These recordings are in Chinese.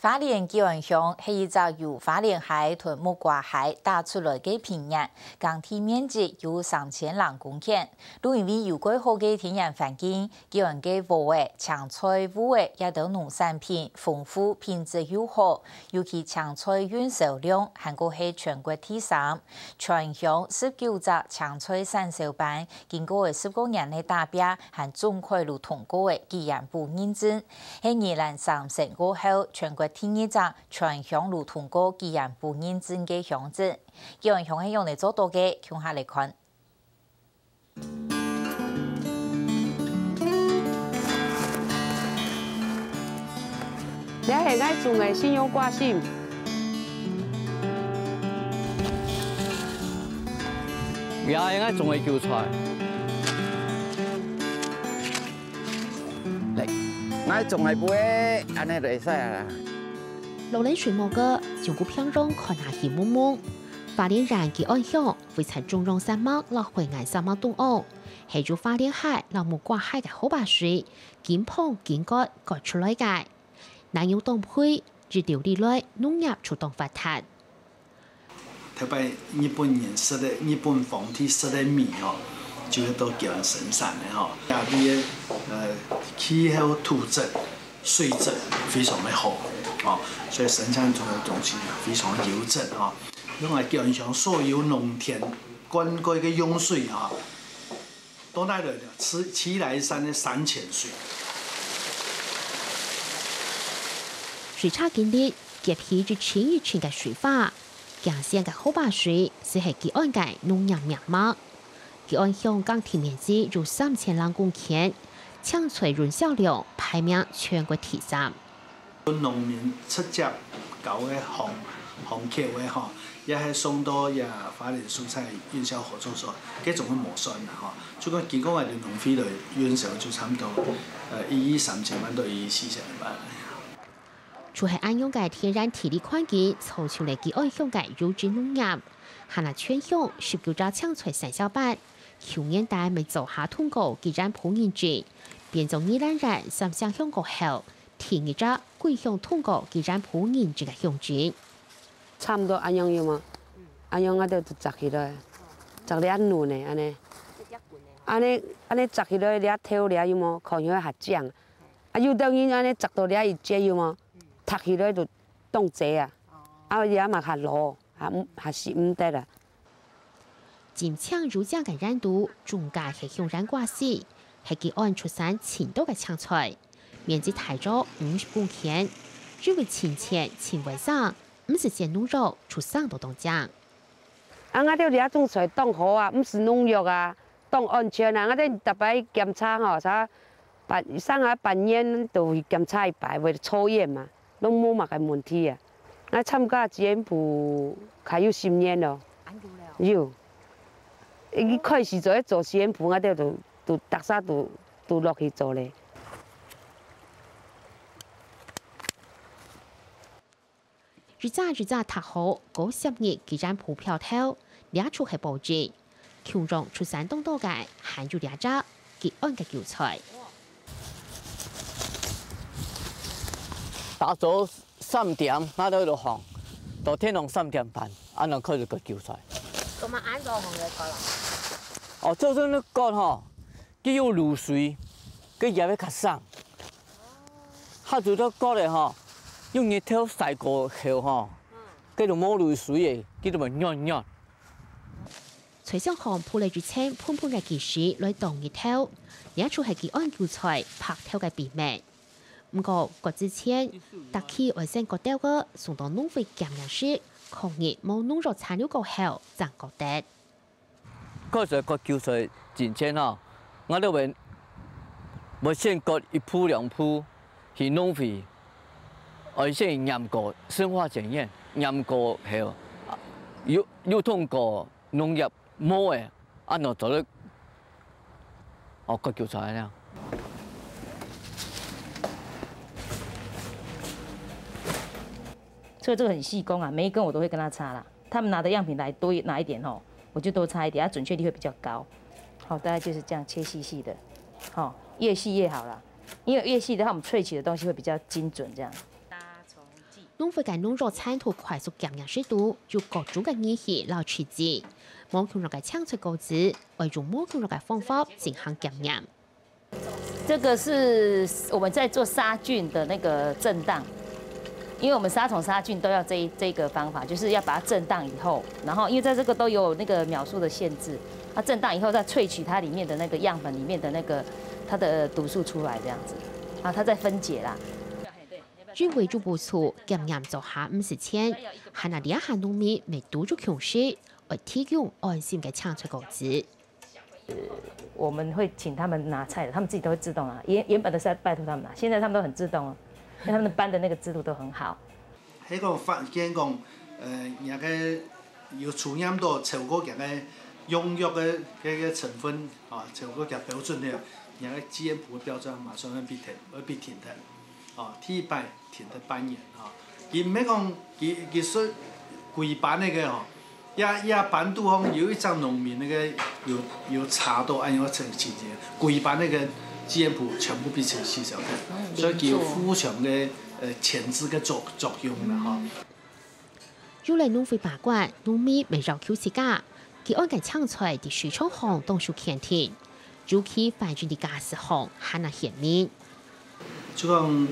花莲基安乡是一座由花莲海屯木瓜海打出来的平原，耕地面积有3000人公顷。都因为有改好的天然环境，基安的物味、青菜物味也都农产品丰富，品质又好。尤其青菜运销量还个是全国第3。全乡19只青菜产销班，经过19年的打拼，和中快路通过的基安部认证，喺2035過後，全國第2隻全鄉路通過基安部認證嘅鄉鎮。基安鄉係用嚟做到嘅，向下嚟看。你係愛種嘅信用掛心，也係愛種嘅韭菜。我種係杯，安尼就會使啦。路嚟水木嘅，從古片中看下戲蒙蒙。花蓮人嘅愛鄉會在中庸山脈落回岩山脈東岸，係住花蓮海、落木瓜海嘅好白水，見碰見割割出來嘅。難用當配，日料理來農業出動發達。特別日本人食的日本皇帝食的米哦，就是都叫人生產的哈。亞啲氣候土質、水質非常的好哦，所以生產出來的東西非常優質哈。因為基本上所有農田灌溉嘅用水哈，都來了七來山的3000水。水差建立結起至千餘寸嘅水花，強線嘅好白水是係基安嘅農業命脈。基安鄉耕地面積有3000人公頃，青菜潤銷量排名全國第3。農民出隻搞嘅行橋嘅嗬，也係送到也花蓮蔬菜運銷合作所，嗰種嘅模算啦嗬。所以結果我哋農費嚟運銷就差唔多13000萬到14000萬。除係安用嘅天然地理環境，造就嚟基安鄉嘅優質農業，係那全鄉19隻青菜產銷班，去年代未做下通過基然普認證，變做宜蘭人三鄉鄉過後，第2隻貴鄉通過基然普認證嘅鄉鎮。差唔多安樣要嘛，安樣我哋就摘起來，摘啲安嫩嘅安尼，安尼摘起來啲挑啲要麼，看樣下醬，啊有當然安尼摘到啲一隻要麼。摘起來就當蔗啊，啊也嘛下攞，下是唔得啦。金槍如醬嘅染度，中價係向染掛絲，係基安出產青豆嘅青菜，面積大咗50公頃，因為青菜青為上，唔是見農藥出生到當醬。啊，我哋啲種菜當好啊，唔是農藥啊，當安全啊，我哋特別檢查吼，上下半年都會檢查一擺，為咗抽驗嘛。都冇乜嘅問題啊！我參加基安部開有10年咯，有。一開始做基安部，我哋都特啥都落去做咧。日早讀好，50日基然鋪票頭，倆處係報紙，其中出山東道嘅還有倆隻基安嘅韭菜。打早3點，我都喺度行，到天亮3點半，啱啱開始個韭菜。咁啊，啱咗紅嘅個啦。哦，做咗呢個嗬，佢有露水，佢葉要較生。佢做咗個咧嗬，用熱條曬過後嗬，佢就冇露水嘅，佢就咪軟。隨上行鋪嚟住青潘嘅技師來當熱條，而一處係基安韭菜拍條嘅秘密。唔過，國之前，特區外省國雕個送到農會檢驗時，抗議冇農藥殘留過後，真覺得。嗰時個韭菜真正嗬，我都冇先割1鋪2鋪，去農會，而且驗過生化檢驗，驗過後，有通過農業冇嘅，按照做咗個韭菜啦。所以这个很细工啊，每一根我都会跟他擦啦。他们拿的样品来多拿一点哦，我就多擦一点，它准确率会比较高。好，大概就是这样切细细的，好，越细越好啦。因为越细的话，我们萃取的东西会比较精准，这样。农会嘅农作产图快速減壓速度，有各種嘅意義撈刺激，網強落嘅搶出高資，為用網強落嘅方法進行減壓。这个是我们在做杀菌的那个震荡，因为我们杀虫杀菌都要这个方法，就是要把它震荡以后，然后因为在这个都有那个秒数的限制，它震荡以后再萃取它里面的那个样本里面的那个它的毒素出来，这样子，啊，它再分解啦。專為做補助，減壓做下50錢，係那啲下農民未堵住窮勢，而提供安心嘅搶出高資。我们会请他们拿菜的，他们自己都会自動拿。原本的是要拜托他们拿，現在他們都很自動哦，因為他們班的那個制度都很好。迄個發現講，那個有出驗到超過嗰個用藥嘅嗰個成分啊，超過嘅標準嘅，那個GMP嘅標準馬上會被停的，哦，第一班停的半年啊，佢唔係講佢說規班那個哦。也班度方有一張農民那個有查到按樣情節，規班那個GMP全部被取消的，所以佢有非常嘅牽制嘅作用啦嚇。有嚟農會把關，農民未繞口自家，佢按緊搶出啲水廠行當數檢聽，尤其反轉啲駕駛行係那顯明。就講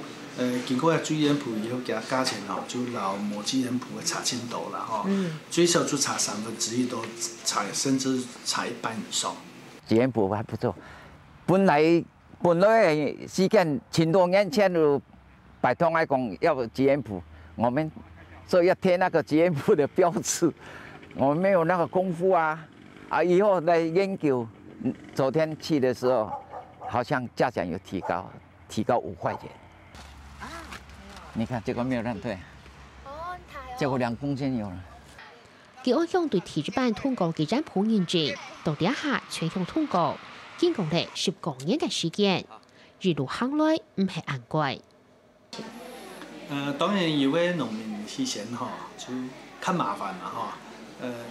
經過GMP以後，加價錢吼，就留冇GMP嘅差真多啦吼，最少就差1/3都差，甚至差一半以上。GMP還不錯，本來時間10多年前就拜託我講要GMP，我們做一貼那個GMP的標誌，我們沒有那個功夫啊，以後來研究，昨天去的時候，好像價錢有提高5塊錢。你看這個沒有亂退，這個2公斤有了。佢按向對體育班通過嘅占卜認證，到底下全向通過，經過了10多年嘅時間，一路行來唔係安貴。當然有位農民起先吼，就較麻煩嘛吼，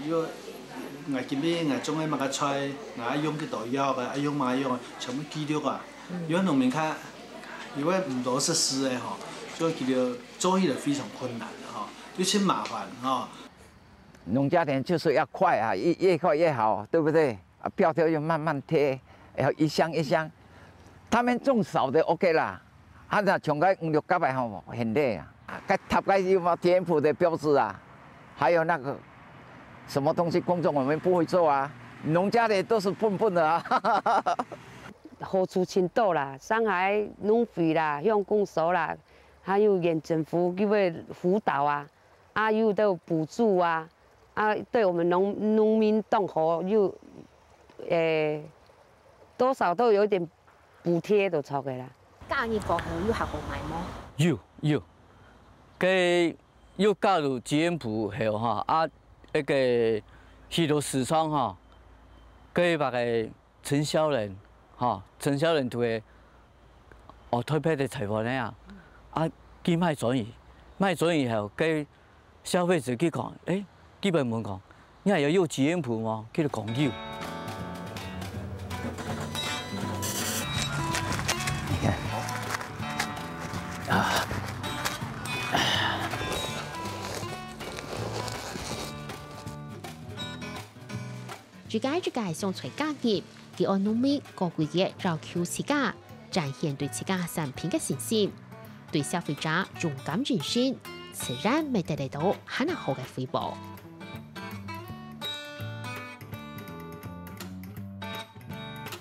因為我今邊我種嘅乜個菜，我用幾多藥嘅，用乜藥，全部記錄啊。有位農民較，因為唔多設施嘅吼。所以佢哋做起來非常困難的哈，尤其麻煩哈。農家田就是要快啊，越快越好，對不對？標條就慢慢貼，然後一箱一箱。他們種少的 OK 啦，那從個5、6個百吼很累啊。個塔個有冇田譜的標誌啊？還有那個什麼東西工作我們不會做啊，農家田都是笨的啊。好處真多啦，上海農會啦，向公所啦。還有縣政府叫佢輔導啊，又都有補助啊，對我們農民種好又多少都有點補貼就錯嘅啦。加熱過後要下個買麼？要，佢要加入 GMP 後哈，那個許多市場哈，佢把個承銷人就會推派的財富呢啊。佢賣轉移後，給消費者去講，基本冇講，你係有 GMP 嗎？佢就講要。你看，一屆上出家業，佢按農民各個月繞口自家，展現對自家產品嘅信心。對消費者勇敢認信，自然未得嚟到很好嘅回報。